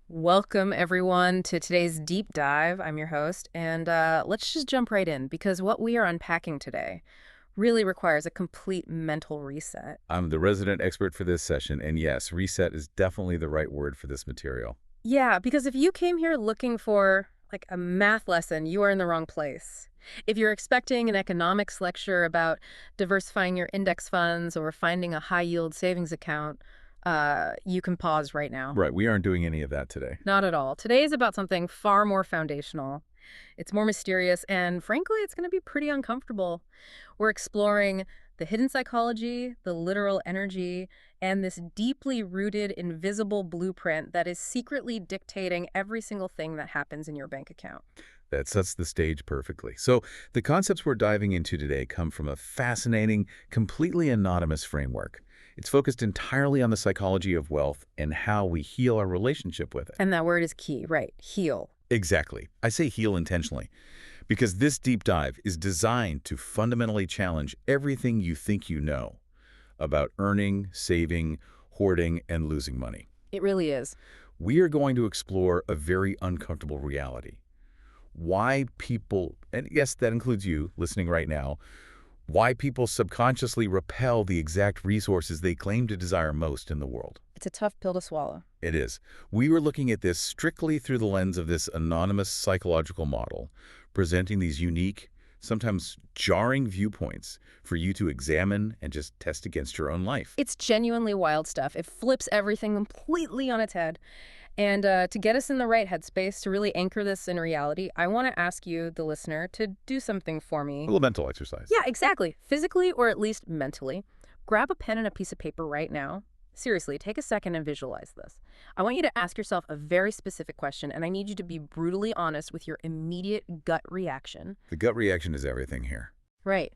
Welcome everyone to today's deep dive. I'm your host, and let's just jump right in because what we are unpacking today really requires a complete mental reset. I'm the resident expert for this session, and yes, reset is definitely the right word for this material. Yeah, because if you came here looking for like a math lesson, you are in the wrong place. If you're expecting an economics lecture about diversifying your index funds or finding a high yield savings account, you can pause right now. Right, we aren't doing any of that today. Not at all. Today is about something far more foundational. It's more mysterious, and frankly, it's going to be pretty uncomfortable. We're exploring the hidden psychology, the literal energy, and this deeply rooted, invisible blueprint that is secretly dictating every single thing that happens in your bank account. That sets the stage perfectly. So, the concepts we're diving into today come from a fascinating, completely anonymous framework. It's focused entirely on the psychology of wealth and how we heal our relationship with it. And that word is key, right? Heal. Exactly. I say heal intentionally, because this deep dive is designed to fundamentally challenge everything you think you know about earning, saving, hoarding, and losing money. It really is. We are going to explore a very uncomfortable reality. Why people, and yes, that includes you listening right now, why people subconsciously repel the exact resources they claim to desire most in the world. It's a tough pill to swallow. It is. We were looking at this strictly through the lens of this anonymous psychological model, presenting these unique, sometimes jarring viewpoints for you to examine and just test against your own life. It's genuinely wild stuff. It flips everything completely on its head. And to get us in the right headspace, to really anchor this in reality, I want to ask you, the listener, to do something for A me. little mental exercise. Yeah, exactly. Physically or at least mentally. Grab a pen and a piece of paper right now. Seriously, take a second and visualize this. I want you to ask yourself a very specific question, and I need you to be brutally honest with your immediate gut reaction. The gut reaction is everything here. Right.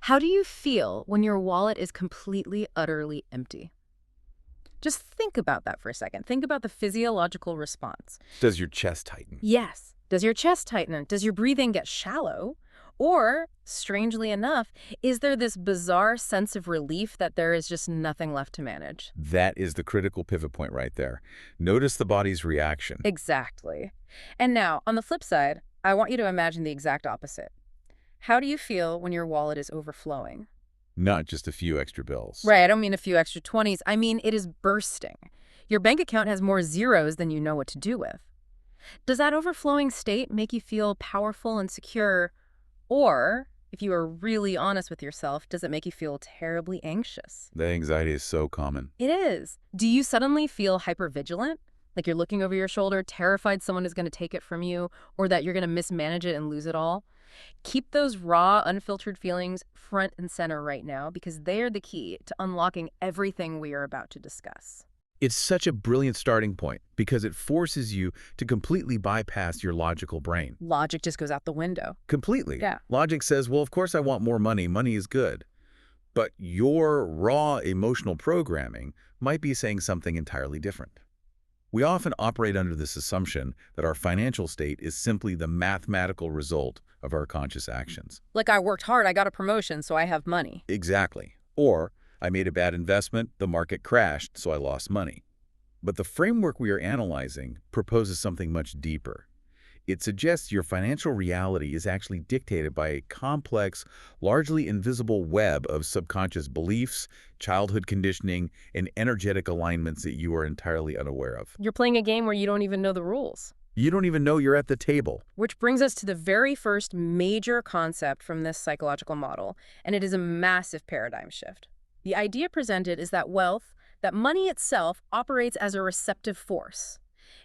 How do you feel when your wallet is completely, utterly empty? Just think about that for a second. Think about the physiological response. Does your chest tighten? Yes. Does your chest tighten? Does your breathing get shallow? Or, strangely enough, is there this bizarre sense of relief that there is just nothing left to manage? That is the critical pivot point right there. Notice the body's reaction. Exactly. And now, on the flip side, I want you to imagine the exact opposite. How do you feel when your wallet is overflowing? Not just a few extra bills. Right, I don't mean a few extra 20s. I mean it is bursting. Your bank account has more zeros than you know what to do with. Does that overflowing state make you feel powerful and secure? Or, if you are really honest with yourself, does it make you feel terribly anxious? The anxiety is so common. It is. Do you suddenly feel hypervigilant? Like you're looking over your shoulder, terrified someone is going to take it from you, or that you're going to mismanage it and lose it all? Keep those raw, unfiltered feelings front and center right now because they are the key to unlocking everything we are about to discuss. It's such a brilliant starting point because it forces you to completely bypass your logical brain. Logic just goes out the window. Completely. Yeah. Logic says, well, of course I want more money. Money is good. But your raw emotional programming might be saying something entirely different. We often operate under this assumption that our financial state is simply the mathematical result of our conscious actions. Like I worked hard, I got a promotion, so I have money. Exactly. Or, I made a bad investment, the market crashed, so I lost money. But the framework we are analyzing proposes something much deeper. It suggests your financial reality is actually dictated by a complex, largely invisible web of subconscious beliefs, childhood conditioning, and energetic alignments that you are entirely unaware of. You're playing a game where you don't even know the rules. You don't even know you're at the table. Which brings us to the very first major concept from this psychological model, and it is a massive paradigm shift. The idea presented is that wealth, that money itself, operates as a receptive force.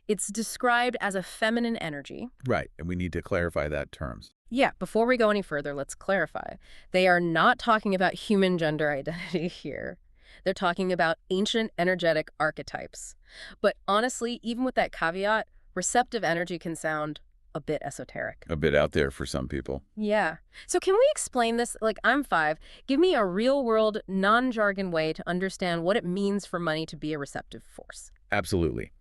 It's described as a feminine energy. Right, and we need to clarify that terms. Yeah, before we go any further, let's clarify. They are not talking about human gender identity here. They're talking about ancient energetic archetypes. But honestly, even with that caveat, receptive energy can sound a bit esoteric. A bit out there for some people. Yeah. So can we explain this? Like, I'm 5. Give me a real-world, non-jargon way to understand what it means for money to be a receptive force. Absolutely.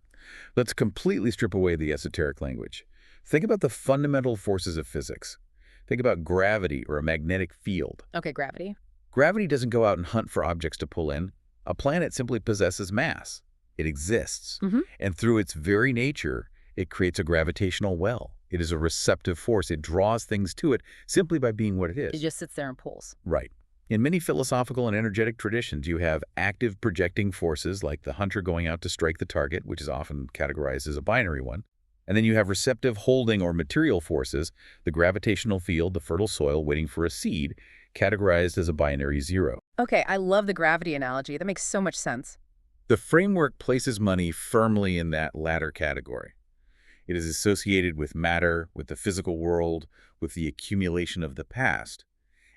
Let's completely strip away the esoteric language. Think about the fundamental forces of physics. Think about gravity or a magnetic field. Okay, gravity. Gravity doesn't go out and hunt for objects to pull in. A planet simply possesses mass. It exists. Hmm. And through its very nature, it creates a gravitational well. It is a receptive force. It draws things to it simply by being what it It is. just sits there and pulls. Right. In many philosophical and energetic traditions, you have active projecting forces like the hunter going out to strike the target, which is often categorized as a binary one. And then you have receptive holding or material forces, the gravitational field, the fertile soil waiting for a seed, categorized as a binary 0. Okay, I love the gravity analogy. That makes so much sense. The framework places money firmly in that latter category. It is associated with matter, with the physical world, with the accumulation of the past,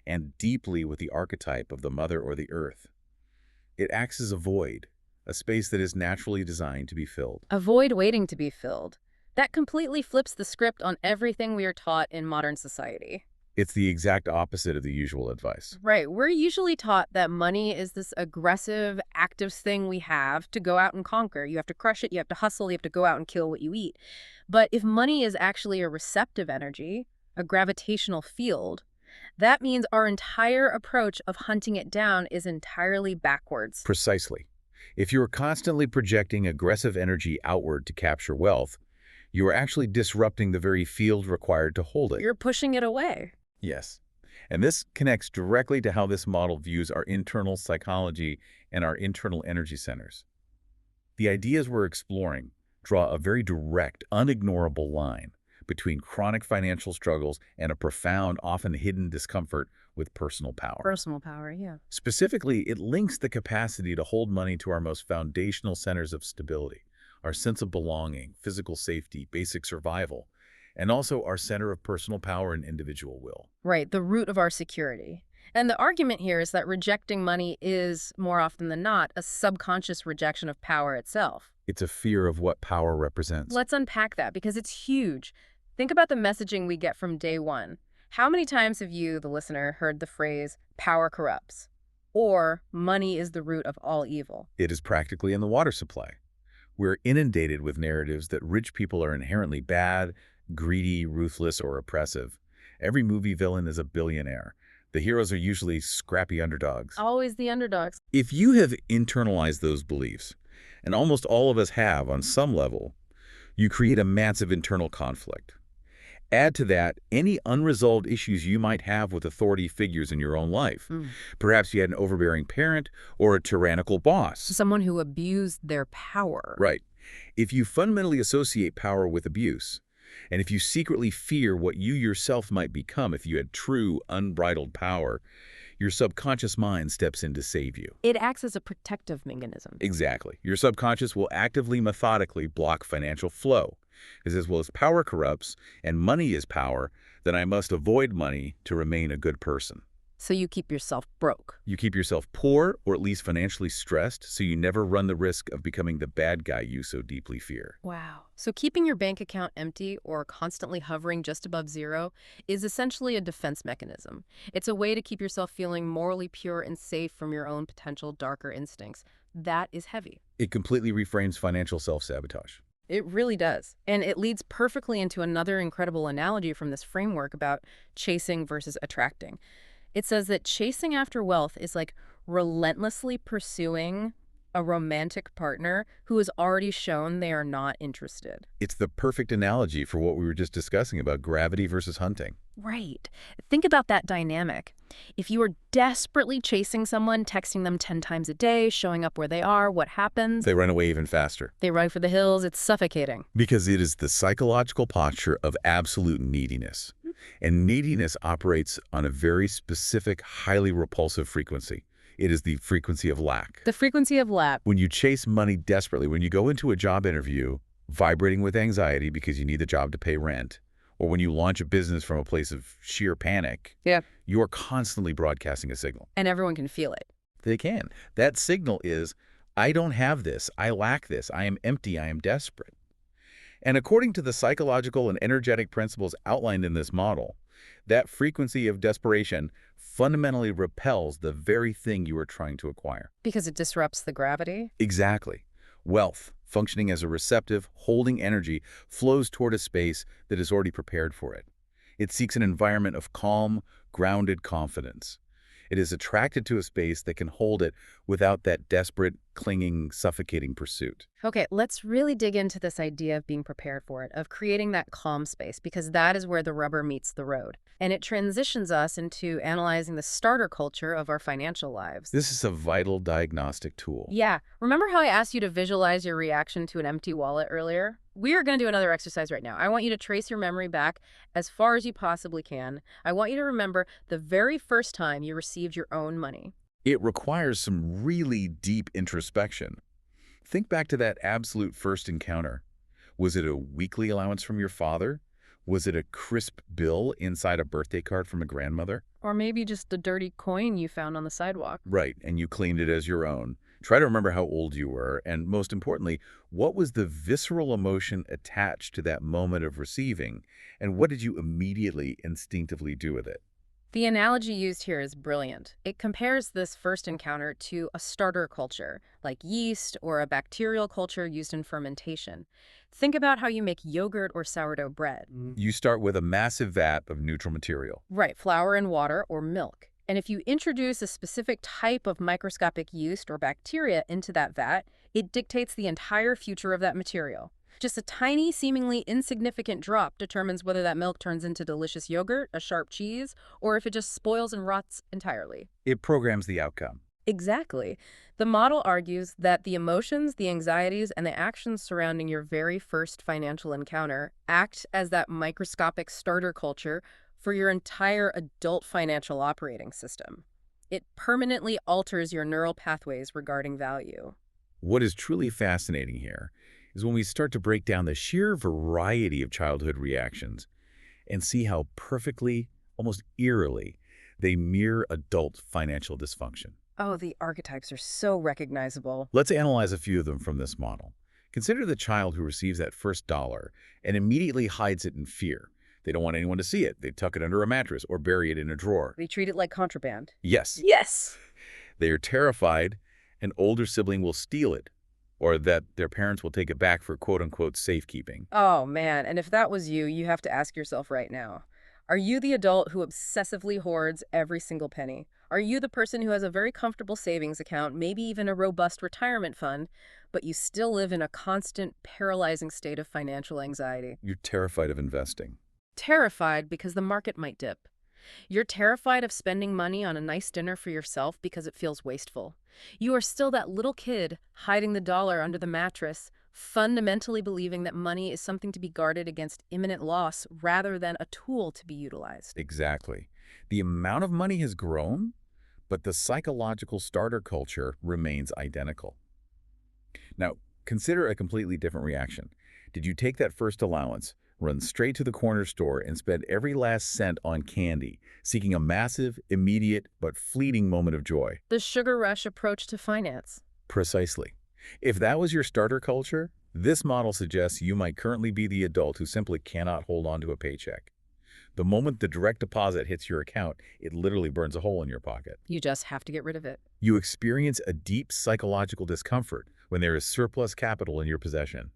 and deeply with the archetype of the mother or the earth. It acts as a void, a space that is naturally designed to be filled. A void waiting to be filled. That completely flips the script on everything we are taught in modern society. It's the exact opposite of the usual advice. Right. We're usually taught that money is this aggressive, active thing we have to go out and conquer. You have to crush it, you have to hustle, you have to go out and kill what you eat. But if money is actually a receptive energy, a gravitational field, that means our entire approach of hunting it down is entirely backwards. Precisely. If you are constantly projecting aggressive energy outward to capture wealth, you are actually disrupting the very field required to hold it. You're pushing it away. Yes. And this connects directly to how this model views our internal psychology and our internal energy centers. The ideas we're exploring draw a very direct, unignorable line between chronic financial struggles and a profound, often hidden discomfort with personal power. Personal power, yeah. Specifically, it links the capacity to hold money to our most foundational centers of stability, our sense of belonging, physical safety, basic survival, and also our center of personal power and individual will. Right, the root of our security. And the argument here is that rejecting money is, more often than not, a subconscious rejection of power itself. It's a fear of what power represents. Let's unpack that because it's huge. Think about the messaging we get from day one. How many times have you, the listener, heard the phrase, power corrupts? Or, money is the root of all evil? It is practically in the water supply. We're inundated with narratives that rich people are inherently bad, greedy, ruthless, or oppressive. Every movie villain is a billionaire. The heroes are usually scrappy underdogs. Always the underdogs. If you have internalized those beliefs, and almost all of us have on some level, you create a massive internal conflict. Add to that any unresolved issues you might have with authority figures in your own life. Perhaps you had an overbearing parent or a tyrannical boss. Someone who abused their power. Right. If you fundamentally associate power with abuse, and if you secretly fear what you yourself might become if you had true, unbridled power, your subconscious mind steps in to save you. It acts as a protective mechanism. Exactly. Your subconscious will actively, methodically block financial flow. Because as well as power corrupts, and money is power, then I must avoid money to remain a good person. So you keep yourself broke. You keep yourself poor or at least financially stressed so you never run the risk of becoming the bad guy you so deeply fear. Wow. So keeping your bank account empty or constantly hovering just above zero is essentially a defense mechanism. It's a way to keep yourself feeling morally pure and safe from your own potential darker instincts. That is heavy. It completely reframes financial self-sabotage. It really does. And it leads perfectly into another incredible analogy from this framework about chasing versus attracting. It says that chasing after wealth is like relentlessly pursuing a romantic partner who has already shown they are not interested. It's the perfect analogy for what we were just discussing about gravity versus hunting. Right. Think about that dynamic. If you are desperately chasing someone, texting them 10 times a day, showing up where they are, what happens? They run away even faster. They run for the hills. It's suffocating. Because it is the psychological posture of absolute neediness. And neediness operates on a very specific, highly repulsive frequency. It is the frequency of lack. The frequency of lack. When you chase money desperately, when you go into a job interview, vibrating with anxiety because you need the job to pay rent, or when you launch a business from a place of sheer panic, you are constantly broadcasting a signal. And everyone can feel it. They can. That signal is, I don't have this, I lack this, I am empty, I am desperate. And according to the psychological and energetic principles outlined in this model, that frequency of desperation fundamentally repels the very thing you are trying to acquire. Because it disrupts the gravity? Exactly. Wealth, functioning as a receptive, holding energy, flows toward a space that is already prepared for it. It seeks an environment of calm, grounded confidence. It is attracted to a space that can hold it without that desperate, clinging, suffocating pursuit. Okay, let's really dig into this idea of being prepared for it, of creating that calm space, because that is where the rubber meets the road. And it transitions us into analyzing the starter culture of our financial lives. This is a vital diagnostic tool. Yeah, remember how I asked you to visualize your reaction to an empty wallet earlier? We are going to do another exercise right now. I want you to trace your memory back as far as you possibly can. I want you to remember the very first time you received your own money. It requires some really deep introspection. Think back to that absolute first encounter. Was it a weekly allowance from your father? Was it a crisp bill inside a birthday card from a grandmother? Or maybe just a dirty coin you found on the sidewalk. Right, and you claimed it as your own. Try to remember how old you were, and most importantly, what was the visceral emotion attached to that moment of receiving, and what did you immediately, instinctively do with it? The analogy used here is brilliant. It compares this first encounter to a starter culture, like yeast or a bacterial culture used in fermentation. Think about how you make yogurt or sourdough bread. You start with a massive vat of neutral material. Right, flour and water or milk. And if you introduce a specific type of microscopic yeast or bacteria into that vat, it dictates the entire future of that material. Just a tiny, seemingly insignificant drop determines whether that milk turns into delicious yogurt, a sharp cheese, or if it just spoils and rots entirely. It programs the outcome. Exactly. The model argues that the emotions, the anxieties, and the actions surrounding your very first financial encounter act as that microscopic starter culture for your entire adult financial operating system. It permanently alters your neural pathways regarding value. What is truly fascinating here is when we start to break down the sheer variety of childhood reactions and see how perfectly, almost eerily, they mirror adult financial dysfunction. Oh, the archetypes are so recognizable. Let's analyze a few of them from this model. Consider the child who receives that first dollar and immediately hides it in fear. They don't want anyone to see it. They tuck it under a mattress or bury it in a drawer. They treat it like contraband. Yes. Yes! They are terrified an older sibling will steal it, or that their parents will take it back for quote-unquote safekeeping. Oh, man, and if that was you, you have to ask yourself right now. Are you the adult who obsessively hoards every single penny? Are you the person who has a very comfortable savings account, maybe even a robust retirement fund, but you still live in a constant, paralyzing state of financial anxiety? You're terrified of investing. Terrified because the market might dip. You're terrified of spending money on a nice dinner for yourself because it feels wasteful. You are still that little kid hiding the dollar under the mattress, fundamentally believing that money is something to be guarded against imminent loss rather than a tool to be utilized. Exactly. The amount of money has grown, but the psychological starter culture remains identical. Now, consider a completely different reaction. Did you take that first allowance, run straight to the corner store, and spend every last cent on candy, seeking a massive, immediate, but fleeting moment of joy? The sugar rush approach to finance. Precisely. If that was your starter culture, this model suggests you might currently be the adult who simply cannot hold on to a paycheck. The moment the direct deposit hits your account, it literally burns a hole in your pocket. You just have to get rid of it. You experience a deep psychological discomfort when there is surplus capital in your possession.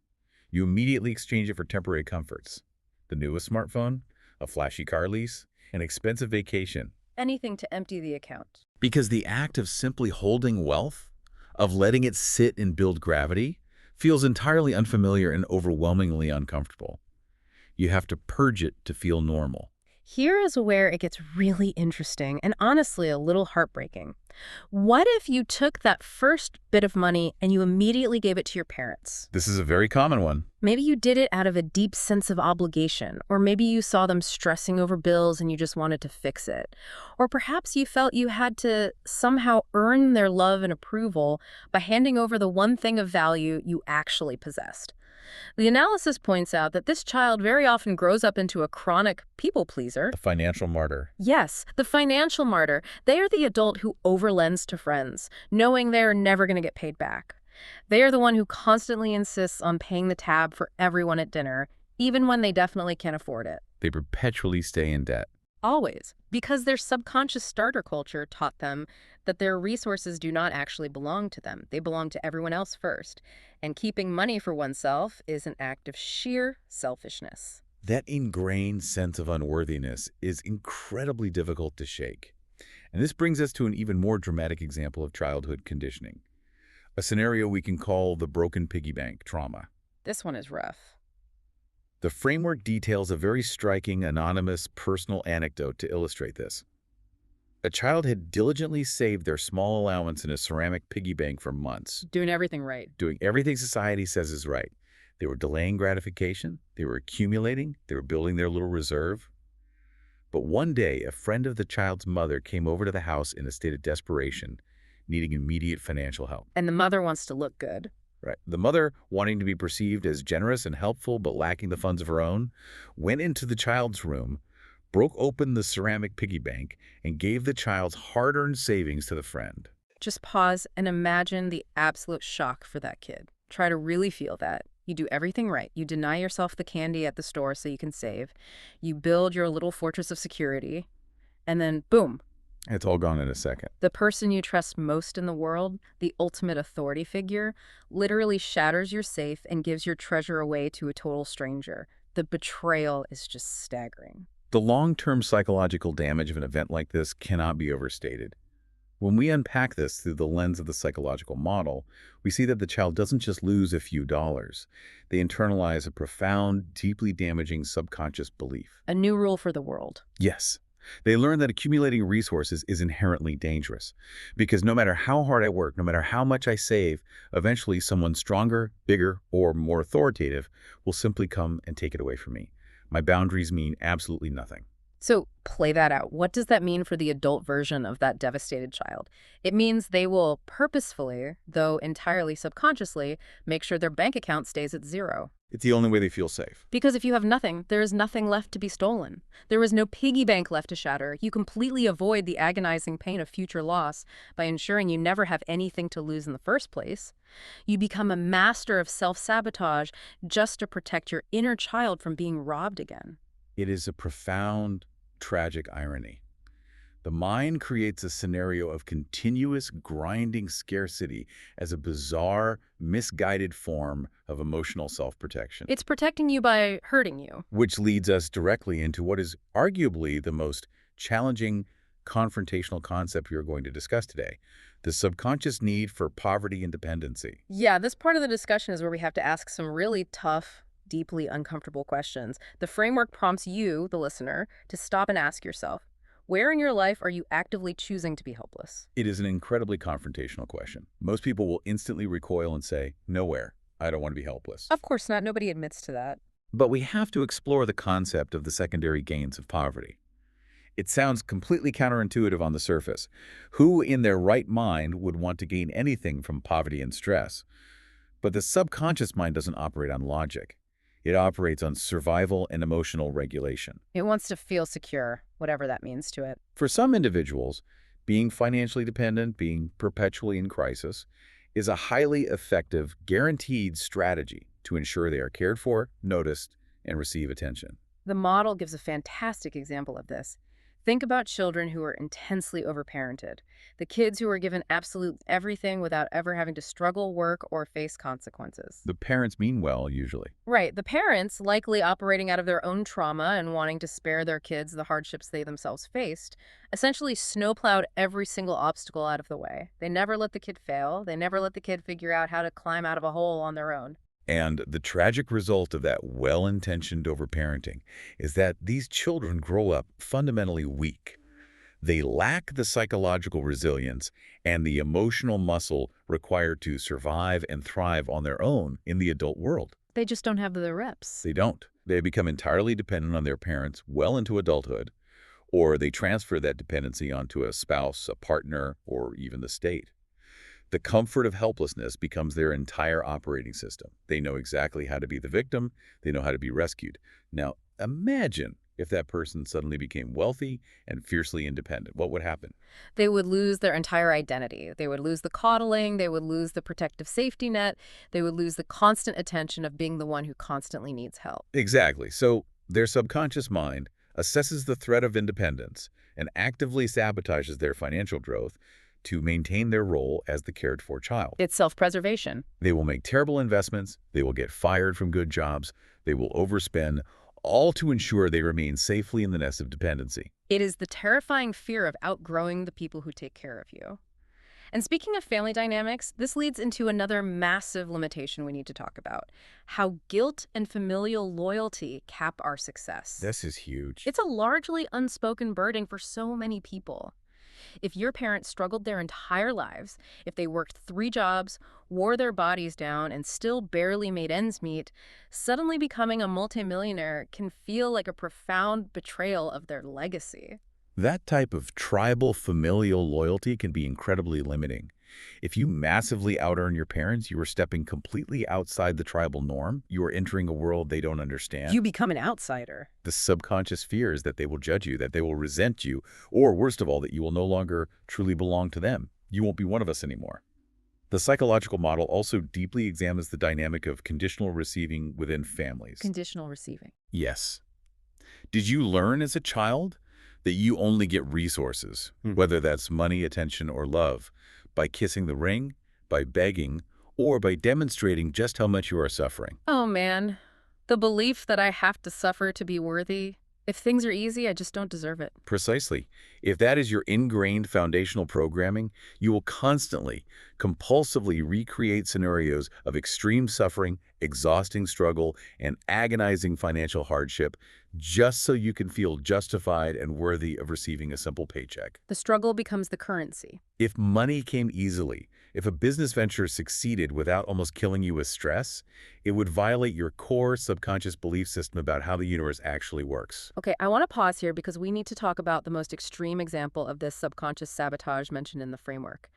You immediately exchange it for temporary comforts. The newest smartphone, a flashy car lease, an expensive vacation. Anything to empty the account. Because the act of simply holding wealth, of letting it sit and build gravity, feels entirely unfamiliar and overwhelmingly uncomfortable. You have to purge it to feel normal. Here is where it gets really interesting and honestly a little heartbreaking. What if you took that first bit of money and you immediately gave it to your parents? This is a very common one. Maybe you did it out of a deep sense of obligation, or maybe you saw them stressing over bills and you just wanted to fix it. Or perhaps you felt you had to somehow earn their love and approval by handing over the one thing of value you actually possessed. The analysis points out that this child very often grows up into a chronic people pleaser. A financial martyr. Yes, the financial martyr. They are the adult who overlends to friends, knowing they're never going to get paid back. They are the one who constantly insists on paying the tab for everyone at dinner, even when they definitely can't afford it. They perpetually stay in debt. Always, because their subconscious starter culture taught them that their resources do not actually belong to them. They belong to everyone else first. And keeping money for oneself is an act of sheer selfishness. That ingrained sense of unworthiness is incredibly difficult to shake. And this brings us to an even more dramatic example of childhood conditioning. A scenario we can call the broken piggy bank trauma. This one is rough. The framework details a very striking, anonymous, personal anecdote to illustrate this. A child had diligently saved their small allowance in a ceramic piggy bank for months, Doing everything right. doing everything society says is right. They were delaying gratification, they were accumulating, they were building their little reserve. But one day, a friend of the child's mother came over to the house in a state of desperation, needing immediate financial help. And the mother wants to look good. Right. The mother, wanting to be perceived as generous and helpful but lacking the funds of her own, went into the child's room, broke open the ceramic piggy bank, and gave the child's hard-earned savings to the friend. Just pause and imagine the absolute shock for that kid. Try to really feel that. You do everything right. You deny yourself the candy at the store so you can save. You build your little fortress of security. And then, boom, It's all gone in a second. the person you trust most in the world, the ultimate authority figure, literally shatters your safe and gives your treasure away to a total stranger. The betrayal is just staggering. The long-term psychological damage of an event like this cannot be overstated. When we unpack this through the lens of the psychological model, we see that the child doesn't just lose a few dollars. They internalize a profound, deeply damaging subconscious belief. A new rule for the world. Yes. They learn that accumulating resources is inherently dangerous because no matter how hard I work, no matter how much I save, eventually someone stronger, bigger, or more authoritative will simply come and take it away from me. My boundaries mean absolutely nothing. So play that out. What does that mean for the adult version of that devastated child? It means they will purposefully, though entirely subconsciously, make sure their bank account stays at zero. It's the only way they feel safe. Because if you have nothing, there is nothing left to be stolen. There is no piggy bank left to shatter. You completely avoid the agonizing pain of future loss by ensuring you never have anything to lose in the first place. You become a master of self-sabotage just to protect your inner child from being robbed again. It is a profound, tragic irony. The mind creates a scenario of continuous, grinding scarcity as a bizarre, misguided form of emotional self-protection. It's protecting you by hurting you. Which leads us directly into what is arguably the most challenging, confrontational concept we are going to discuss today, the subconscious need for poverty and dependency. Yeah, this part of the discussion is where we have to ask some really tough, deeply uncomfortable questions. The framework prompts you, the listener, to stop and ask yourself, where in your life are you actively choosing to be helpless? It is an incredibly confrontational question. Most people will instantly recoil and say, nowhere. I don't want to be helpless. Of course not. Nobody admits to that. But we have to explore the concept of the secondary gains of poverty. It sounds completely counterintuitive on the surface. Who in their right mind would want to gain anything from poverty and stress? But the subconscious mind doesn't operate on logic. It operates on survival and emotional regulation. It wants to feel secure, whatever that means to it. For some individuals, being financially dependent, being perpetually in crisis, is a highly effective, guaranteed strategy to ensure they are cared for, noticed, and receive attention. The model gives a fantastic example of this. Think about children who are intensely overparented, the kids who are given absolute everything without ever having to struggle, work, or face consequences. The parents mean well, usually. Right. The parents, likely operating out of their own trauma and wanting to spare their kids the hardships they themselves faced, essentially snowplowed every single obstacle out of the way. They never let the kid fail. They never let the kid figure out how to climb out of a hole on their own. And the tragic result of that well-intentioned overparenting is that these children grow up fundamentally weak. They lack the psychological resilience and the emotional muscle required to survive and thrive on their own in the adult world. They just don't have the reps. They don't. They become entirely dependent on their parents well into adulthood, or they transfer that dependency onto a spouse, a partner, or even the state. The comfort of helplessness becomes their entire operating system. They know exactly how to be the victim. They know how to be rescued. Now, imagine if that person suddenly became wealthy and fiercely independent. What would happen? They would lose their entire identity. They would lose the coddling. They would lose the protective safety net. They would lose the constant attention of being the one who constantly needs help. Exactly. So their subconscious mind assesses the threat of independence and actively sabotages their financial growth to maintain their role as the cared-for child. It's self-preservation. They will make terrible investments, they will get fired from good jobs, they will overspend, all to ensure they remain safely in the nest of dependency. It is the terrifying fear of outgrowing the people who take care of you. And speaking of family dynamics, this leads into another massive limitation we need to talk about: how guilt and familial loyalty cap our success. This is huge. It's a largely unspoken burden for so many people. If your parents struggled their entire lives, if they worked 3 jobs, wore their bodies down, and still barely made ends meet, suddenly becoming a multimillionaire can feel like a profound betrayal of their legacy. That type of tribal familial loyalty can be incredibly limiting. If you massively out-earn your parents, you are stepping completely outside the tribal norm. You are entering a world they don't understand. You become an outsider. The subconscious fear is that they will judge you, that they will resent you, or worst of all, that you will no longer truly belong to them. You won't be one of us anymore. The psychological model also deeply examines the dynamic of conditional receiving within families. Conditional receiving. Yes. Did you learn as a child that you only get resources, whether that's money, attention, or love, by kissing the ring, by begging, or by demonstrating just how much you are suffering? Oh man, the belief that I have to suffer to be worthy. If things are easy, I just don't deserve it. Precisely. If that is your ingrained foundational programming, you will constantly, compulsively recreate scenarios of extreme suffering, exhausting struggle, and agonizing financial hardship just so you can feel justified and worthy of receiving a simple paycheck. The struggle becomes the currency. If money came easily, if a business venture succeeded without almost killing you with stress, it would violate your core subconscious belief system about how the universe actually works. Okay, I want to pause here because we need to talk about the most extreme example of this subconscious sabotage mentioned in the framework.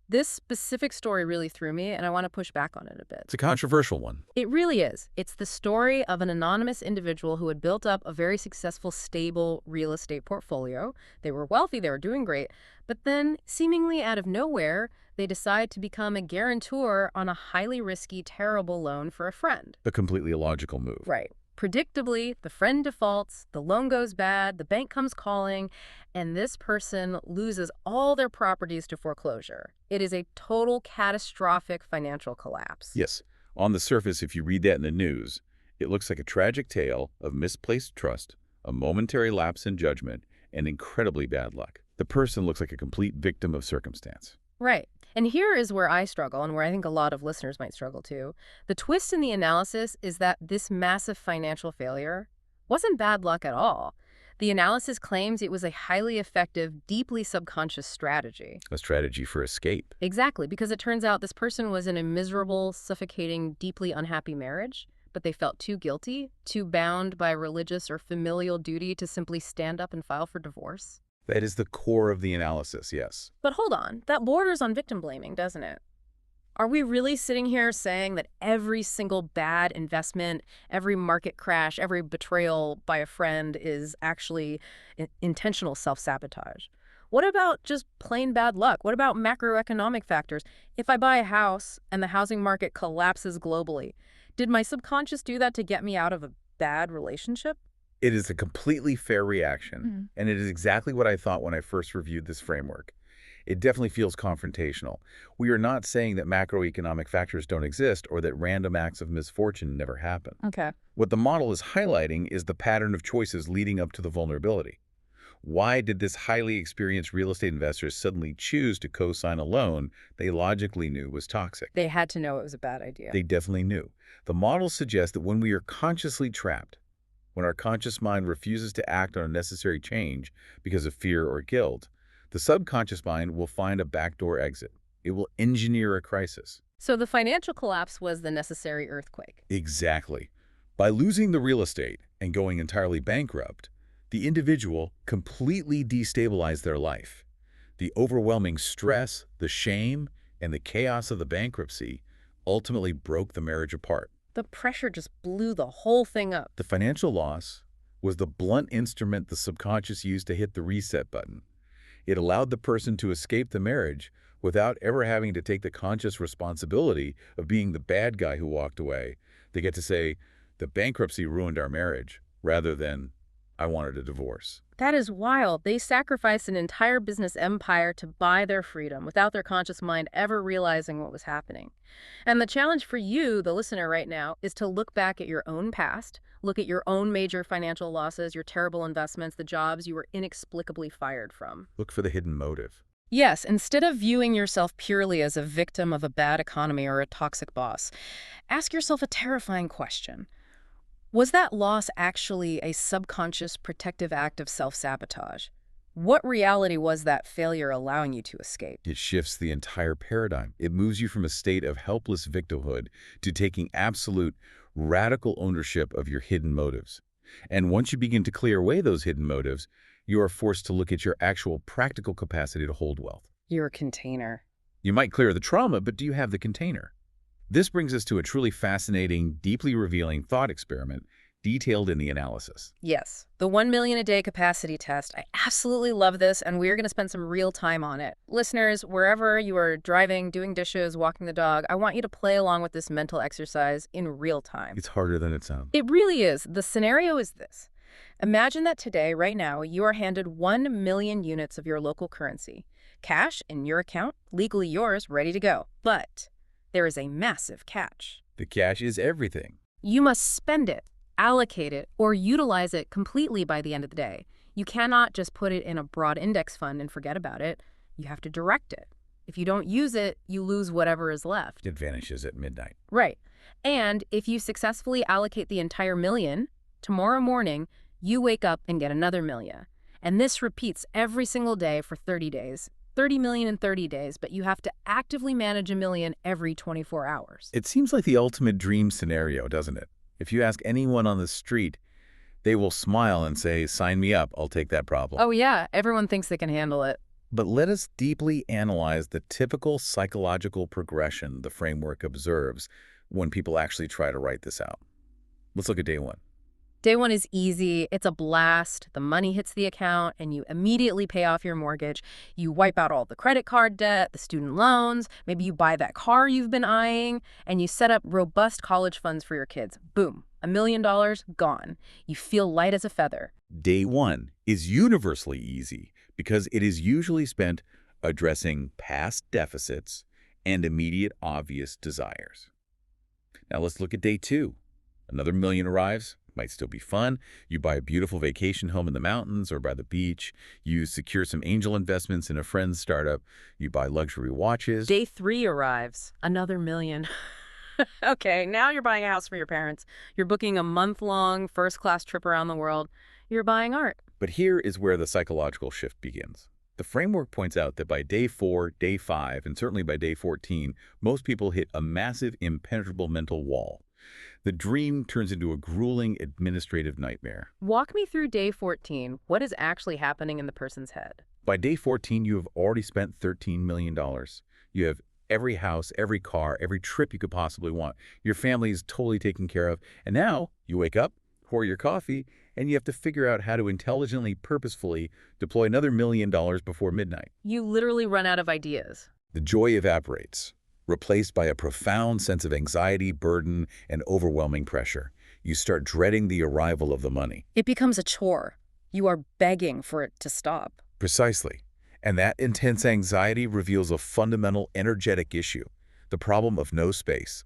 This specific story really threw me, and I want to push back on it a bit. It's a controversial one. It really is. It's the story of an anonymous individual who had built up a very successful, stable real estate portfolio. They were wealthy, they were doing great, but then, seemingly out of nowhere, they decide to become a guarantor on a highly risky, terrible loan for a friend. A completely illogical move. Right. Predictably, the friend defaults, the loan goes bad, the bank comes calling, and this person loses all their properties to foreclosure. It is a total catastrophic financial collapse. Yes. On the surface, if you read that in the news, it looks like a tragic tale of misplaced trust, a momentary lapse in judgment, and incredibly bad luck. The person looks like a complete victim of circumstance. Right. And here is where I struggle, and where I think a lot of listeners might struggle too. The twist in the analysis is that this massive financial failure wasn't bad luck at all. The analysis claims it was a highly effective, deeply subconscious strategy. A strategy for escape. Exactly, because it turns out this person was in a miserable, suffocating, deeply unhappy marriage, but they felt too guilty, too bound by religious or familial duty to simply stand up and file for divorce. That is the core of the analysis, yes. But hold on, that borders on victim blaming, doesn't it? Are we really sitting here saying that every single bad investment, every market crash, every betrayal by a friend is actually intentional self-sabotage? What about just plain bad luck? What about macroeconomic factors? If I buy a house and the housing market collapses globally, did my subconscious do that to get me out of a bad relationship? It is a completely fair reaction, and it is exactly what I thought when I first reviewed this framework. It definitely feels confrontational. We are not saying that macroeconomic factors don't exist or that random acts of misfortune never happen. Okay. What the model is highlighting is the pattern of choices leading up to the vulnerability. Why did this highly experienced real estate investors suddenly choose to co-sign a loan they logically knew was toxic? They had to know it was a bad idea. They definitely knew. The model suggests that when we are consciously trapped, when our conscious mind refuses to act on a necessary change because of fear or guilt, the subconscious mind will find a backdoor exit. It will engineer a crisis. So the financial collapse was the necessary earthquake. Exactly. By losing the real estate and going entirely bankrupt, the individual completely destabilized their life. The overwhelming stress, the shame, and the chaos of the bankruptcy ultimately broke the marriage apart. The pressure just blew the whole thing up. The financial loss was the blunt instrument the subconscious used to hit the reset button. It allowed the person to escape the marriage without ever having to take the conscious responsibility of being the bad guy who walked away. They get to say, the bankruptcy ruined our marriage, rather than, I wanted a divorce. That is wild. They sacrificed an entire business empire to buy their freedom without their conscious mind ever realizing what was happening. And the challenge for you, the listener right now, is to look back at your own past, look at your own major financial losses, your terrible investments, the jobs you were inexplicably fired from. Look for the hidden motive. Yes, instead of viewing yourself purely as a victim of a bad economy or a toxic boss, ask yourself a terrifying question. Was that loss actually a subconscious protective act of self-sabotage? What reality was that failure allowing you to escape? It shifts the entire paradigm. It moves you from a state of helpless victimhood to taking absolute, radical ownership of your hidden motives. And once you begin to clear away those hidden motives, you are forced to look at your actual practical capacity to hold wealth. Your container. You might clear the trauma, but do you have the container? This brings us to a truly fascinating, deeply revealing thought experiment detailed in the analysis. Yes, the 1 million a day capacity test. I absolutely love this, and we're going to spend some real time on it. Listeners, wherever you are driving, doing dishes, walking the dog, I want you to play along with this mental exercise in real time. It's harder than it sounds. It really is. The scenario is this. Imagine that today, right now, you are handed 1 million units of your local currency. Cash in your account, legally yours, ready to go. But there is a massive catch. The cash is everything. You must spend it, allocate it, or utilize it completely by the end of the day. You cannot just put it in a broad index fund and forget about it. You have to direct it. If you don't use it, you lose whatever is left. It vanishes at midnight. Right. And if you successfully allocate the entire million, tomorrow morning, you wake up and get another million. And this repeats every single day for 30 days. 30 million in 30 days, but you have to actively manage a million every 24 hours. It seems like the ultimate dream scenario, doesn't it? If you ask anyone on the street, they will smile and say, "Sign me up, I'll take that problem." Oh yeah, everyone thinks they can handle it. But let us deeply analyze the typical psychological progression the framework observes when people actually try to write this out. Let's look at day one. Day one is easy. It's a blast. The money hits the account and you immediately pay off your mortgage. You wipe out all the credit card debt, the student loans. Maybe you buy that car you've been eyeing and you set up robust college funds for your kids. Boom, $1 million gone. You feel light as a feather. Day one is universally easy because it is usually spent addressing past deficits and immediate obvious desires. Now let's look at day two. Another million arrives. Might still be fun. You buy a beautiful vacation home in the mountains or by the beach. You secure some angel investments in a friend's startup. You buy luxury watches. Day three arrives. Another million. Okay, now you're buying a house for your parents. You're booking a month-long first-class trip around the world. You're buying art. But here is where the psychological shift begins. The framework points out that by day 4, day 5, and certainly by day 14, most people hit a massive, impenetrable mental wall. The dream turns into a grueling administrative nightmare. Walk me through day 14. What is actually happening in the person's head? By day 14, you have already spent $13 million. You have every house, every car, every trip you could possibly want. Your family is totally taken care of. And now you wake up, pour your coffee, and you have to figure out how to intelligently, purposefully deploy another $1 million before midnight. You literally run out of ideas. The joy evaporates, replaced by a profound sense of anxiety, burden, and overwhelming pressure. You start dreading the arrival of the money. It becomes a chore. You are begging for it to stop. Precisely. And that intense anxiety reveals a fundamental energetic issue, the problem of no space.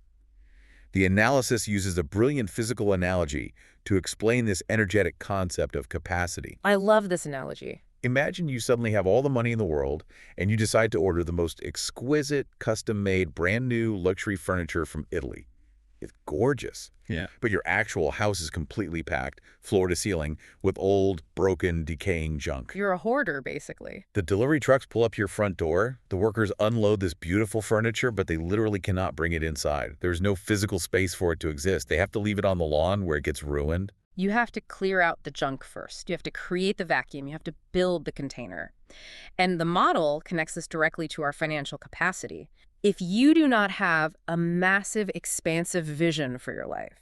The analysis uses a brilliant physical analogy to explain this energetic concept of capacity. I love this analogy. Imagine you suddenly have all the money in the world and you decide to order the most exquisite, custom-made, brand-new luxury furniture from Italy. It's gorgeous. Yeah. But your actual house is completely packed, floor to ceiling, with old, broken, decaying junk. You're a hoarder, basically. The delivery trucks pull up your front door. The workers unload this beautiful furniture, but they literally cannot bring it inside. There's no physical space for it to exist. They have to leave it on the lawn where it gets ruined. You have to clear out the junk first. You have to create the vacuum. You have to build the container. And the model connects this directly to our financial capacity. If you do not have a massive, expansive vision for your life,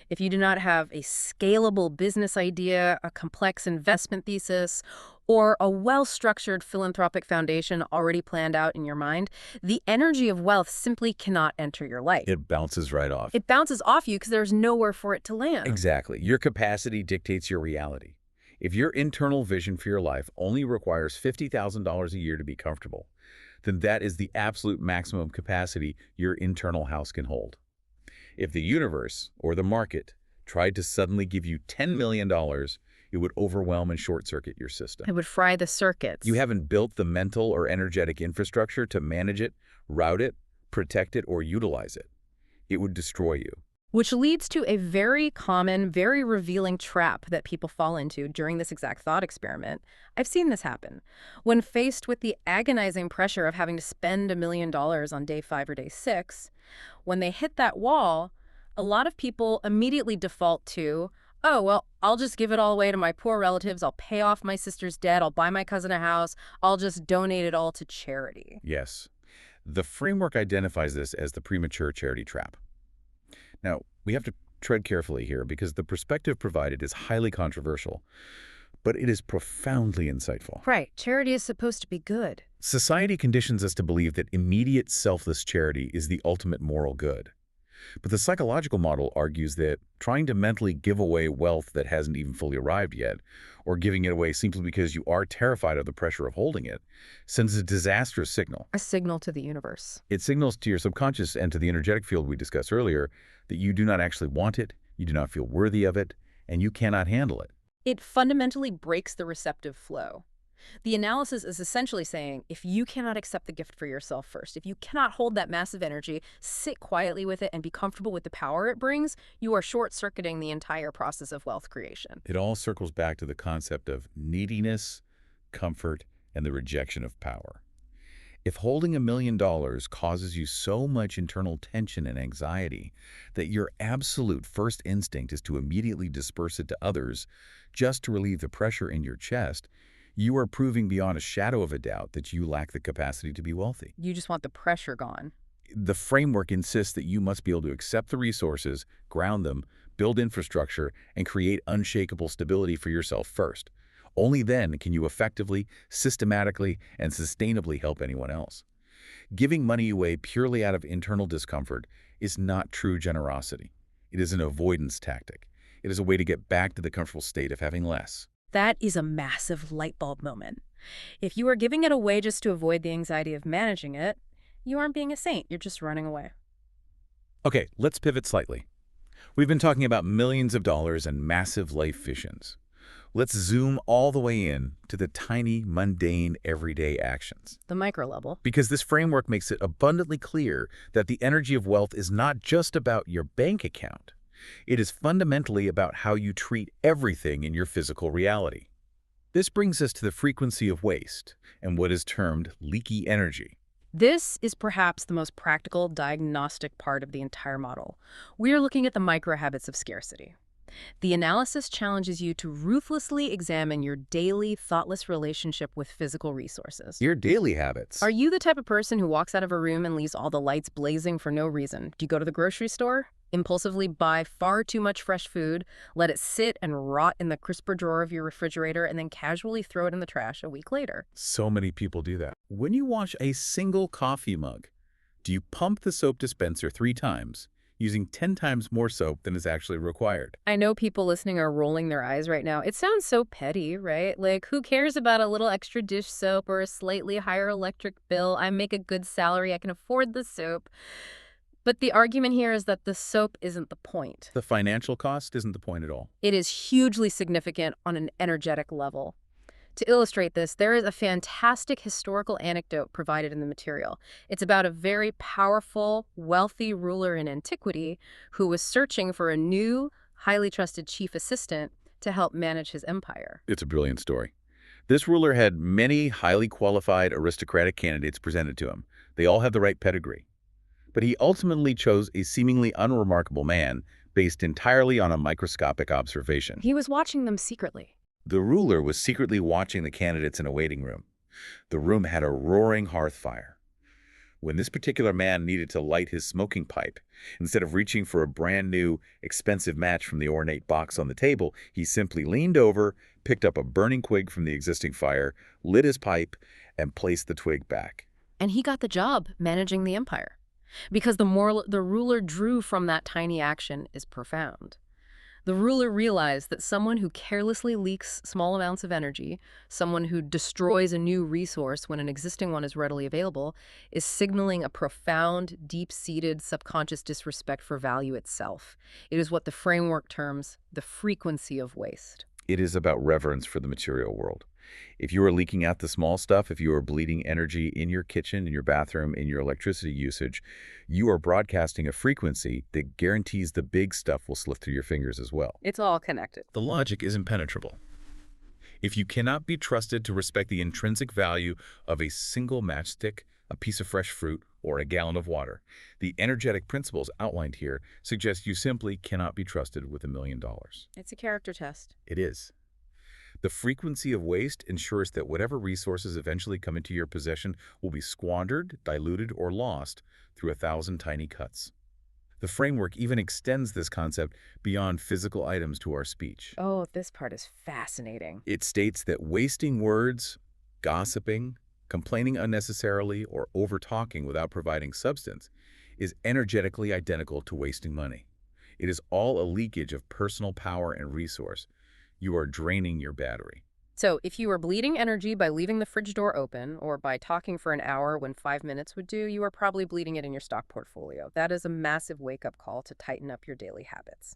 if you do not have a scalable business idea, a complex investment thesis, or a well-structured philanthropic foundation already planned out in your mind, the energy of wealth simply cannot enter your life. It bounces right off. It bounces off you because there's nowhere for it to land. Exactly. Your capacity dictates your reality. If your internal vision for your life only requires $50,000 a year to be comfortable, then that is the absolute maximum capacity your internal house can hold. If the universe or the market tried to suddenly give you $10 million, It would overwhelm and short-circuit your system. It would fry the You circuits. haven't built the mental or energetic infrastructure to manage it, route it, protect it, or utilize it. It would destroy you. Which leads to a very common, very revealing trap that people fall into during this exact thought experiment. I've seen this happen. When faced with the agonizing pressure of having to spend $1 million on day 5 or day 6, when they hit that wall, a lot of people immediately default to, oh, well, I'll just give it all away to my poor relatives. I'll pay off my sister's debt. I'll buy my cousin a house. I'll just donate it all to charity. Yes. The framework identifies this as the premature charity trap. Now, we have to tread carefully here because the perspective provided is highly controversial, but it is profoundly insightful. Right. Charity is supposed to be good. Society conditions us to believe that immediate selfless charity is the ultimate moral good. But the psychological model argues that trying to mentally give away wealth that hasn't even fully arrived yet, or giving it away simply because you are terrified of the pressure of holding it, sends a disastrous signal. A signal to the universe. It signals to your subconscious and to the energetic field we discussed earlier that you do not actually want it, you do not feel worthy of it, and you cannot handle it. It fundamentally breaks the receptive flow. The analysis is essentially saying, if you cannot accept the gift for yourself first, if you cannot hold that massive energy, sit quietly with it, and be comfortable with the power it brings, you are short-circuiting the entire process of wealth creation. It all circles back to the concept of neediness, comfort, and the rejection of power. If holding $1 million causes you so much internal tension and anxiety that your absolute first instinct is to immediately disperse it to others just to relieve the pressure in your chest, you are proving beyond a shadow of a doubt that you lack the capacity to be wealthy. You just want the pressure gone. The framework insists that you must be able to accept the resources, ground them, build infrastructure, and create unshakable stability for yourself first. Only then can you effectively, systematically, and sustainably help anyone else. Giving money away purely out of internal discomfort is not true generosity. It is an avoidance tactic. It is a way to get back to the comfortable state of having less. That is a massive light bulb moment. If you are giving it away just to avoid the anxiety of managing it, you aren't being a saint, you're just running away. Okay, let's pivot slightly. We've been talking about millions of dollars and massive life visions. Let's zoom all the way in to the tiny, mundane, everyday actions. The micro level. Because this framework makes it abundantly clear that the energy of wealth is not just about your bank account. It is fundamentally about how you treat everything in your physical reality. This brings us to the frequency of waste and what is termed leaky energy. This is perhaps the most practical diagnostic part of the entire model. We are looking at the micro habits of scarcity. The analysis challenges you to ruthlessly examine your daily, thoughtless relationship with physical resources. Your daily habits. Are you the type of person who walks out of a room and leaves all the lights blazing for no reason? Do you go to the grocery store, impulsively buy far too much fresh food, let it sit and rot in the crisper drawer of your refrigerator, and then casually throw it in the trash a week later? So many people do that. When you wash a single coffee mug, do you pump the soap dispenser 3 times, using 10 times more soap than is actually required? I know people listening are rolling their eyes right now. It sounds so petty, right? Like, who cares about a little extra dish soap or a slightly higher electric bill? I make a good salary. I can afford the soap. But the argument here is that the soap isn't the point. The financial cost isn't the point at all. It is hugely significant on an energetic level. To illustrate this, there is a fantastic historical anecdote provided in the material. It's about a very powerful, wealthy ruler in antiquity who was searching for a new, highly trusted chief assistant to help manage his empire. It's a brilliant story. This ruler had many highly qualified aristocratic candidates presented to him. They all had the right pedigree. But he ultimately chose a seemingly unremarkable man based entirely on a microscopic observation. He was watching them secretly. The ruler was secretly watching the candidates in a waiting room. The room had a roaring hearth fire. When this particular man needed to light his smoking pipe, instead of reaching for a brand new, expensive match from the ornate box on the table, he simply leaned over, picked up a burning twig from the existing fire, lit his pipe, and placed the twig back. And he got the job managing the empire. Because the moral the ruler drew from that tiny action is profound. The ruler realized that someone who carelessly leaks small amounts of energy, someone who destroys a new resource when an existing one is readily available, is signaling a profound, deep-seated subconscious disrespect for value itself. It is what the framework terms the frequency of waste. It is about reverence for the material world. If you are leaking out the small stuff, if you are bleeding energy in your kitchen, in your bathroom, in your electricity usage, you are broadcasting a frequency that guarantees the big stuff will slip through your fingers as well. It's all connected. The logic is impenetrable. If you cannot be trusted to respect the intrinsic value of a single matchstick, a piece of fresh fruit, or a gallon of water, the energetic principles outlined here suggest you simply cannot be trusted with $1,000,000. It's a character test. It is. The frequency of waste ensures that whatever resources eventually come into your possession will be squandered, diluted, or lost through 1,000 tiny cuts. The framework even extends this concept beyond physical items to our speech. Oh, this part is fascinating. It states that wasting words, gossiping, complaining unnecessarily, or over-talking without providing substance is energetically identical to wasting money. It is all a leakage of personal power and resource. You are draining your battery. So if you are bleeding energy by leaving the fridge door open or by talking for an hour when 5 minutes would do, you are probably bleeding it in your stock portfolio. That is a massive wake-up call to tighten up your daily habits.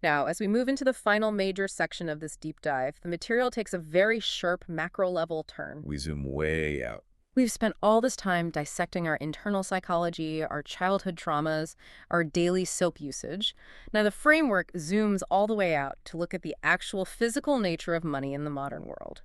Now, as we move into the final major section of this deep dive, the material takes a very sharp macro-level turn. We zoom way out. We've spent all this time dissecting our internal psychology, our childhood traumas, our daily soap usage. Now, the framework zooms all the way out to look at the actual physical nature of money in the modern world.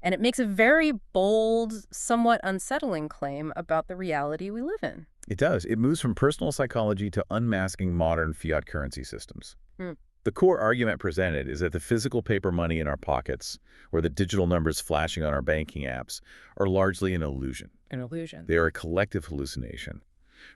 And it makes a very bold, somewhat unsettling claim about the reality we live in. It does. It moves from personal psychology to unmasking modern fiat currency systems. Hmm. The core argument presented is that the physical paper money in our pockets, or the digital numbers flashing on our banking apps, are largely an illusion. An illusion. They are a collective hallucination.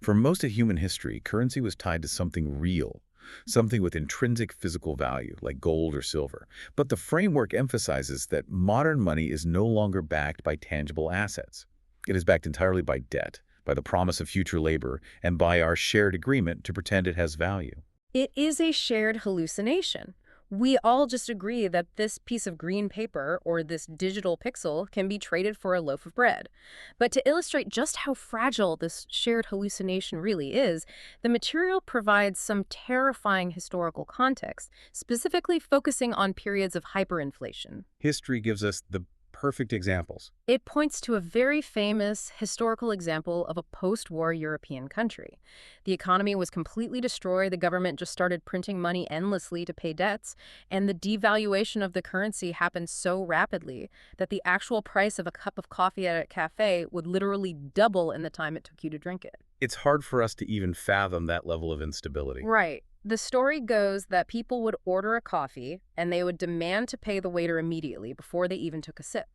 For most of human history, currency was tied to something real, something with intrinsic physical value, like gold or silver. But the framework emphasizes that modern money is no longer backed by tangible assets. It is backed entirely by debt, by the promise of future labor, and by our shared agreement to pretend it has value. It is a shared hallucination. We all just agree that this piece of green paper or this digital pixel can be traded for a loaf of bread. But to illustrate just how fragile this shared hallucination really is, the material provides some terrifying historical context, specifically focusing on periods of hyperinflation. History gives us the perfect examples. It points to a very famous historical example of a post-war European country. The economy was completely destroyed, the government just started printing money endlessly to pay debts, and the devaluation of the currency happened so rapidly that the actual price of a cup of coffee at a cafe would literally double in the time it took you to drink it. It's hard for us to even fathom that level of instability. Right. The story goes that people would order a coffee, and they would demand to pay the waiter immediately before they even took a sip.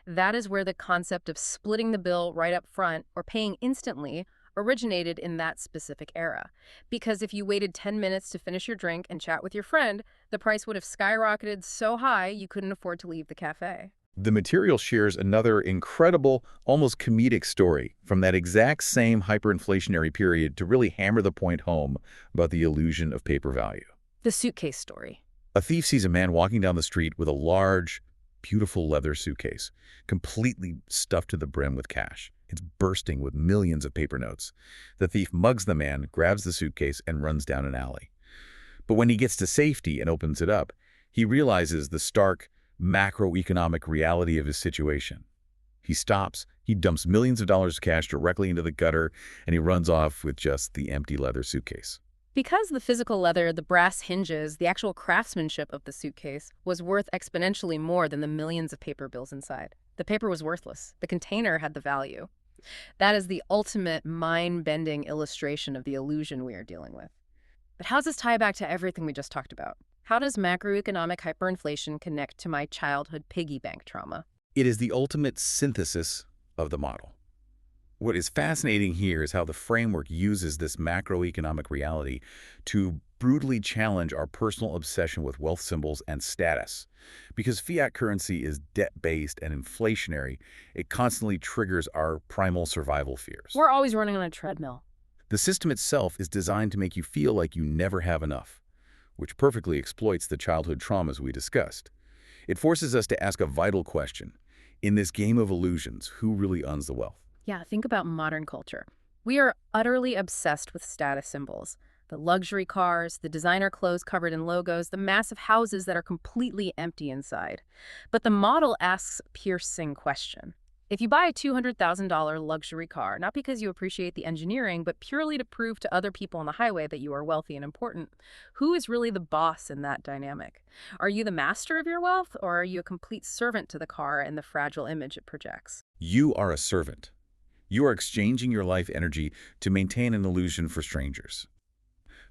That is where the concept of splitting the bill right up front or paying instantly originated in that specific era. Because if you waited 10 minutes to finish your drink and chat with your friend, the price would have skyrocketed so high you couldn't afford to leave the cafe. The material shares another incredible, almost comedic story from that exact same hyperinflationary period to really hammer the point home about the illusion of paper value. The suitcase story. A thief sees a man walking down the street with a large, beautiful leather suitcase, completely stuffed to the brim with cash. It's bursting with millions of paper notes. The thief mugs the man, grabs the suitcase, and runs down an alley. But when he gets to safety and opens it up, he realizes the stark, macroeconomic reality of his situation. He stops, he dumps millions of dollars of cash directly into the gutter, and he runs off with just the empty leather suitcase. Because the physical leather, the brass hinges, the actual craftsmanship of the suitcase was worth exponentially more than the millions of paper bills inside. The paper was worthless. The container had the value. That is the ultimate mind-bending illustration of the illusion we are dealing with. But how does this tie back to everything we just talked about? How does macroeconomic hyperinflation connect to my childhood piggy bank trauma? It is the ultimate synthesis of the model. What is fascinating here is how the framework uses this macroeconomic reality to brutally challenge our personal obsession with wealth symbols and status. Because fiat currency is debt-based and inflationary, it constantly triggers our primal survival fears. We're always running on a treadmill. The system itself is designed to make you feel like you never have enough, which perfectly exploits the childhood traumas we discussed. It forces us to ask a vital question. In this game of illusions, who really owns the wealth? Yeah, think about modern culture. We are utterly obsessed with status symbols. The luxury cars, the designer clothes covered in logos, the massive houses that are completely empty inside. But the model asks a piercing question. If you buy a $200,000 luxury car, not because you appreciate the engineering, but purely to prove to other people on the highway that you are wealthy and important, who is really the boss in that dynamic? Are you the master of your wealth, or are you a complete servant to the car and the fragile image it projects? You are a servant. You are exchanging your life energy to maintain an illusion for strangers.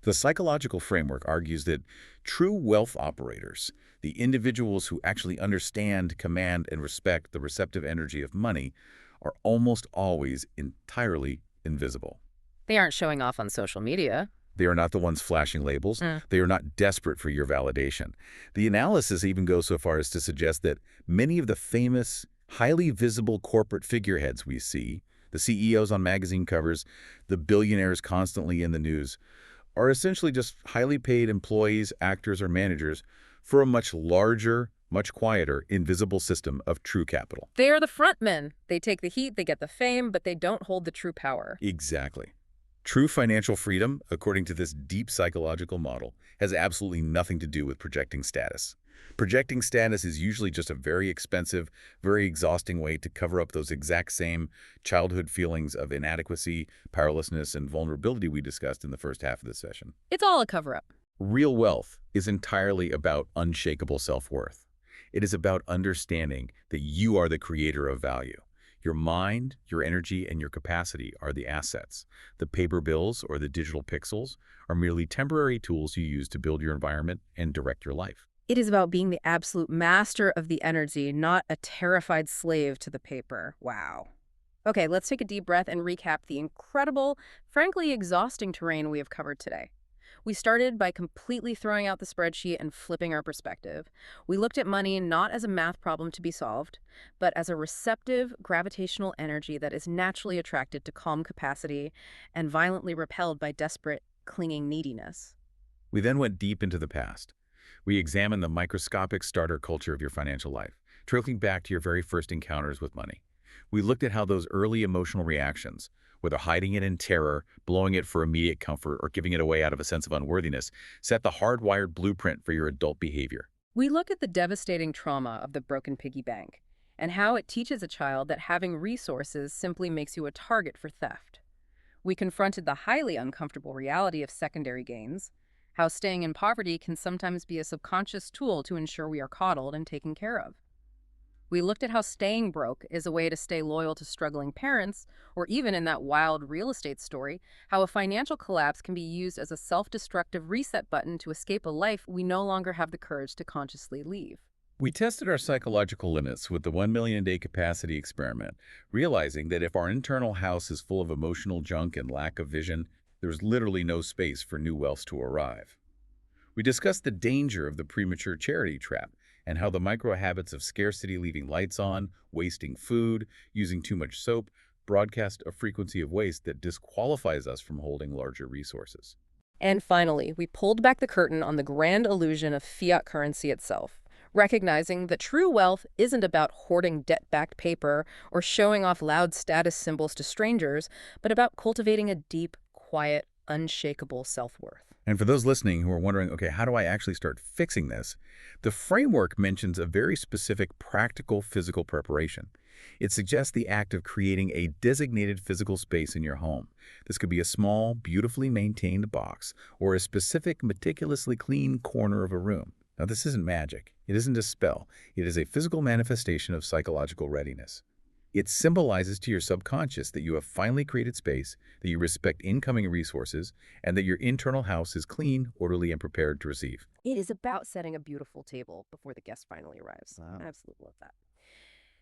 The psychological framework argues that true wealth operators, the individuals who actually understand, command, and respect the receptive energy of money, are almost always entirely invisible. They aren't showing off on social media. They are not the ones flashing labels. They are not desperate for your validation. The analysis even goes so far as to suggest that many of the famous, highly visible corporate figureheads we see, the CEOs on magazine covers, the billionaires constantly in the news, are essentially just highly paid employees, actors, or managers for a much larger, much quieter, invisible system of true capital. They are the front men. They take the heat, they get the fame, but they don't hold the true power. Exactly. True financial freedom, according to this deep psychological model, has absolutely nothing to do with projecting status. Projecting status is usually just a very expensive, very exhausting way to cover up those exact same childhood feelings of inadequacy, powerlessness, and vulnerability we discussed in the first half of the session. It's all a cover-up. Real wealth is entirely about unshakable self-worth. It is about understanding that you are the creator of value. Your mind, your energy, and your capacity are the assets. The paper bills or the digital pixels are merely temporary tools you use to build your environment and direct your life. It is about being the absolute master of the energy, not a terrified slave to the paper. Wow. Okay, let's take a deep breath and recap the incredible, frankly exhausting terrain we have covered today. We started by completely throwing out the spreadsheet and flipping our perspective. We looked at money not as a math problem to be solved, but as a receptive, gravitational energy that is naturally attracted to calm capacity and violently repelled by desperate, clinging neediness. We then went deep into the past. We examined the microscopic starter culture of your financial life, tracing back to your very first encounters with money. We looked at how those early emotional reactions, whether hiding it in terror, blowing it for immediate comfort, or giving it away out of a sense of unworthiness, set the hardwired blueprint for your adult behavior. We look at the devastating trauma of the broken piggy bank and how it teaches a child that having resources simply makes you a target for theft. We confronted the highly uncomfortable reality of secondary gains, how staying in poverty can sometimes be a subconscious tool to ensure we are coddled and taken care of. We looked at how staying broke is a way to stay loyal to struggling parents, or even in that wild real estate story, how a financial collapse can be used as a self-destructive reset button to escape a life we no longer have the courage to consciously leave. We tested our psychological limits with the 1 million a day capacity experiment, realizing that if our internal house is full of emotional junk and lack of vision, there's literally no space for new wealth to arrive. We discussed the danger of the premature charity trap and how the micro habits of scarcity, leaving lights on, wasting food, using too much soap, broadcast a frequency of waste that disqualifies us from holding larger resources. And finally, we pulled back the curtain on the grand illusion of fiat currency itself, recognizing that true wealth isn't about hoarding debt-backed paper or showing off loud status symbols to strangers, but about cultivating a deep, quiet, unshakable self-worth. And for those listening who are wondering, okay, how do I actually start fixing this? The framework mentions a very specific practical physical preparation. It suggests the act of creating a designated physical space in your home. This could be a small, beautifully maintained box or a specific, meticulously clean corner of a room. Now, this isn't magic. It isn't a spell. It is a physical manifestation of psychological readiness. It symbolizes to your subconscious that you have finally created space, that you respect incoming resources, and that your internal house is clean, orderly, and prepared to receive. It is about setting a beautiful table before the guest finally arrives. Wow. I absolutely love that.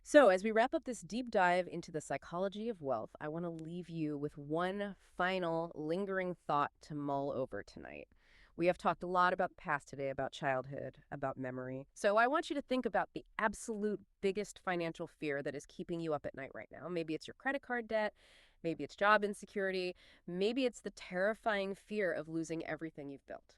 So as we wrap up this deep dive into the psychology of wealth, I want to leave you with one final lingering thought to mull over tonight. We have talked a lot about the past today, about childhood, about memory. So I want you to think about the absolute biggest financial fear that is keeping you up at night right now. Maybe it's your credit card debt, maybe it's job insecurity, maybe it's the terrifying fear of losing everything you've built.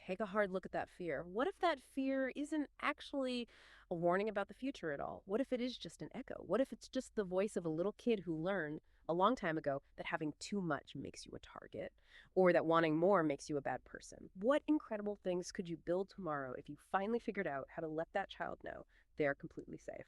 Take a hard look at that fear. What if that fear isn't actually a warning about the future at all? What if it is just an echo? What if it's just the voice of a little kid who learned a long time ago that having too much makes you a target, or that wanting more makes you a bad person. What incredible things could you build tomorrow if you finally figured out how to let that child know they are completely safe?